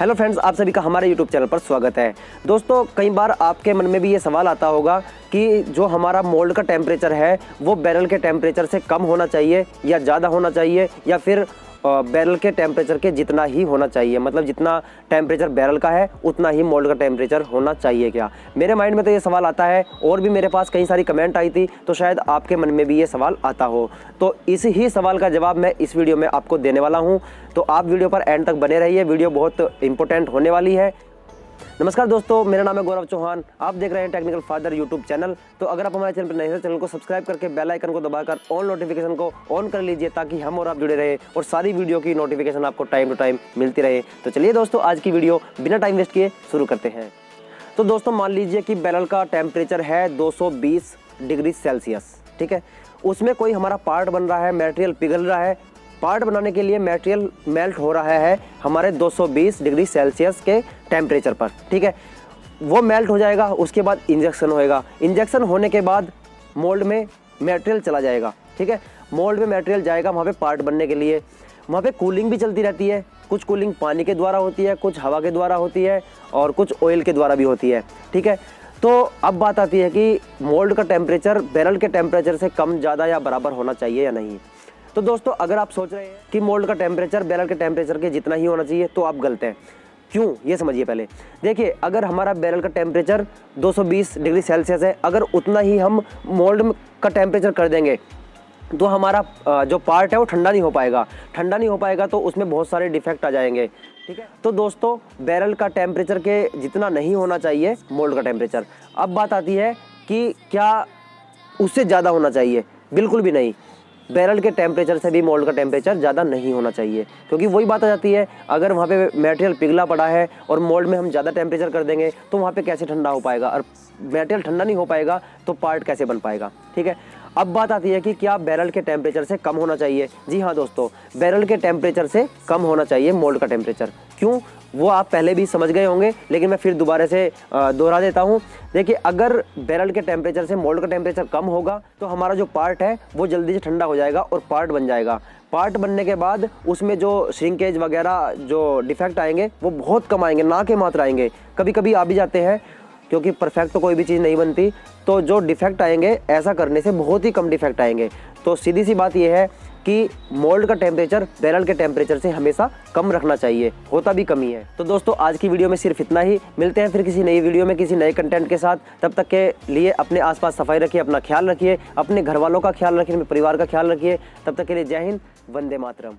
Hello friends, आप सभी का हमारे यूट्यूब चैनल पर स्वागत है। दोस्तों, कई बार आपके मन में भी ये सवाल आता होगा कि जो हमारा मोल्ड का टेम्परेचर है वो बैरल के टेम्परेचर से कम होना चाहिए या ज़्यादा होना चाहिए या फिर बैरल के टेम्परेचर के जितना ही होना चाहिए, मतलब जितना टेम्परेचर बैरल का है उतना ही मोल्ड का टेम्परेचर होना चाहिए क्या। मेरे माइंड में तो ये सवाल आता है और भी मेरे पास कई सारी कमेंट आई थी, तो शायद आपके मन में भी ये सवाल आता हो। तो इस ही सवाल का जवाब मैं इस वीडियो में आपको देने वाला हूँ, तो आप वीडियो पर एंड तक बने रहिए, वीडियो बहुत इंपॉर्टेंट होने वाली है। नमस्कार दोस्तों, मेरा नाम है गौरव चौहान, आप देख रहे हैं टेक्निकल फादर यूट्यूब चैनल। तो अगर आप हमारे चैनल पर नए हैं, चैनल को सब्सक्राइब करके बेल आइकन को दबाकर ऑल नोटिफिकेशन को ऑन कर लीजिए ताकि हम और आप जुड़े रहे और सारी वीडियो की नोटिफिकेशन आपको टाइम टू टाइम मिलती रहे। तो चलिए दोस्तों, आज की वीडियो बिना टाइम वेस्ट किए शुरू करते हैं। तो दोस्तों, मान लीजिए कि बैरल का टेम्परेचर है 220 डिग्री सेल्सियस, ठीक है। उसमें कोई हमारा पार्ट बन रहा है, मटेरियल पिघल रहा है। पार्ट बनाने के लिए मटेरियल मेल्ट हो रहा है हमारे 220 डिग्री सेल्सियस के टेम्परेचर पर, ठीक है। वो मेल्ट हो जाएगा, उसके बाद इंजेक्शन होएगा। इंजेक्शन होने के बाद मोल्ड में मटेरियल चला जाएगा, ठीक है। मोल्ड में मटेरियल जाएगा वहाँ पे पार्ट बनने के लिए। वहाँ पे कूलिंग भी चलती रहती है, कुछ कूलिंग पानी के द्वारा होती है, कुछ हवा के द्वारा होती है और कुछ ऑयल के द्वारा भी होती है, ठीक है। तो अब बात आती है कि मोल्ड का टेम्परेचर बैरल के टेम्परेचर से कम, ज़्यादा या बराबर होना चाहिए या नहीं। तो दोस्तों, अगर आप सोच रहे हैं कि मोल्ड का टेम्परेचर बैरल के टेम्परेचर के जितना ही होना चाहिए, तो आप गलत हैं। क्यों, ये समझिए पहले। देखिए, अगर हमारा बैरल का टेम्परेचर 220 डिग्री सेल्सियस है, अगर उतना ही हम मोल्ड का टेम्परेचर कर देंगे तो हमारा जो पार्ट है वो ठंडा नहीं हो पाएगा। ठंडा नहीं हो पाएगा तो उसमें बहुत सारे डिफेक्ट आ जाएंगे, ठीक है। तो दोस्तों, बैरल का टेम्परेचर के जितना नहीं होना चाहिए मोल्ड का टेम्परेचर। अब बात आती है कि क्या उससे ज़्यादा होना चाहिए? बिल्कुल भी नहीं। बैरल के टेम्परेचर से भी मोल्ड का टेम्परेचर ज़्यादा नहीं होना चाहिए, क्योंकि वही बात आ जाती है, अगर वहाँ पे मटेरियल पिघला पड़ा है और मोल्ड में हम ज़्यादा टेम्परेचर कर देंगे तो वहाँ पे कैसे ठंडा हो पाएगा, और मटेरियल ठंडा नहीं हो पाएगा तो पार्ट कैसे बन पाएगा, ठीक है। अब बात आती है कि क्या बैरल के टेम्परेचर से कम होना चाहिए? जी हाँ दोस्तों, बैरल के टेम्परेचर से कम होना चाहिए मोल्ड का टेम्परेचर। क्यों, वो आप पहले भी समझ गए होंगे, लेकिन मैं फिर दोबारा से दोहरा देता हूँ। देखिए, अगर बैरल के टेम्परेचर से मोल्ड का टेम्परेचर कम होगा तो हमारा जो पार्ट है वो जल्दी से ठंडा हो जाएगा और पार्ट बन जाएगा। पार्ट बनने के बाद उसमें जो श्रिंकेज वगैरह जो डिफेक्ट आएंगे वो बहुत कम आएंगे, ना के मात्र आएंगे। कभी कभी आ भी जाते हैं, क्योंकि परफेक्ट तो कोई भी चीज़ नहीं बनती। तो जो डिफेक्ट आएंगे, ऐसा करने से बहुत ही कम डिफेक्ट आएंगे। तो सीधी सी बात यह है कि मोल्ड का टेम्परेचर बैरल के टेम्परेचर से हमेशा कम रखना चाहिए, होता भी कम ही है। तो दोस्तों, आज की वीडियो में सिर्फ इतना ही। मिलते हैं फिर किसी नई वीडियो में किसी नए कंटेंट के साथ। तब तक के लिए अपने आसपास सफाई रखिए, अपना ख्याल रखिए, अपने घर वालों का ख्याल रखिए, अपने परिवार का ख्याल रखिए। तब तक के लिए जय हिंद, वंदे मातरम।